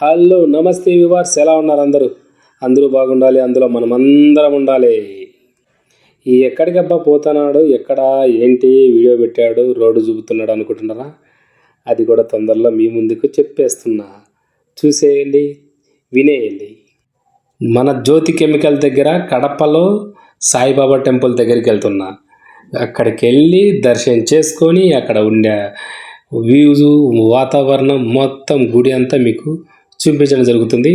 Hello నమస్తే viewers, ఎలా ఉన్నారు అందరూ? అందరూ బాగుండాలి, అందులో మనమందరం ఉండాలి. ఈ ఎక్కడికబ్బా పోతున్నాడు, ఎక్కడ ఏంటి వీడియో పెట్టాడు, రోడ్డు చూపుతున్నాడు అనుకుంటున్నారా? అది కూడా తొందరలో మీ ముందుకు చెప్పేస్తున్నా, చూసేయండి, వినేయండి. మన జ్యోతి కెమికల్ దగ్గర కడపలో సాయిబాబా టెంపుల్ దగ్గరికి వెళ్తున్నా. అక్కడికి వెళ్ళి దర్శనం చేసుకొని అక్కడ ఉండే వ్యూస్, వాతావరణం మొత్తం గుడి అంతా మీకు చూపించడం జరుగుతుంది.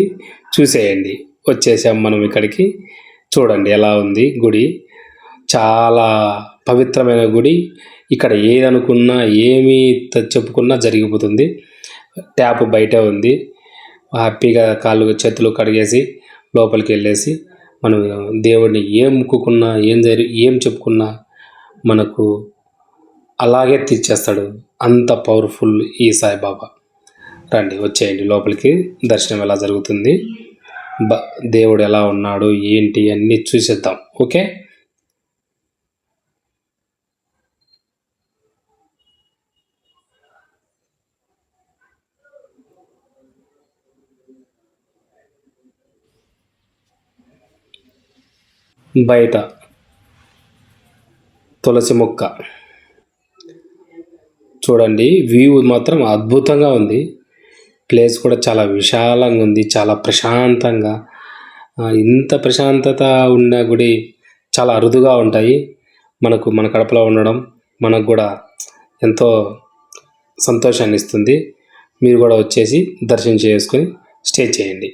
చూసేయండి. వచ్చేసాం మనం ఇక్కడికి. చూడండి ఎలా ఉంది గుడి. చాలా పవిత్రమైన గుడి. ఇక్కడ ఏదనుకున్నా ఏమి చెప్పుకున్నా జరిగిపోతుంది. ట్యాప్ బయటే ఉంది. హ్యాపీగా కాళ్ళు చేతులు కడిగేసి లోపలికి వెళ్ళేసి మనం దేవుడిని ఏం మొక్కుకున్నా ఏం చెప్పుకున్నా మనకు అలాగే తీర్చేస్తాడు. అంత పవర్ఫుల్ ఈ సాయిబాబా. రండి, వచ్చేయండి లోపలికి. దర్శనం ఎలా జరుగుతుంది, దేవుడు ఎలా ఉన్నాడు, ఏంటి అన్నీ చూసేద్దాం. ఓకే, బయట తులసి మొక్క చూడండి. వ్యూ మాత్రం అద్భుతంగా ఉంది. ప్లేస్ కూడా చాలా విశాలంగా ఉంది, చాలా ప్రశాంతంగా. ఇంత ప్రశాంతత ఉన్న గుడి చాలా అరుదుగా ఉంటాయి. మన కడపలో ఉండడం మనకు కూడా ఎంతో సంతోషాన్ని ఇస్తుంది. మీరు కూడా వచ్చేసి దర్శనం చేసుకొని స్టే చేయండి.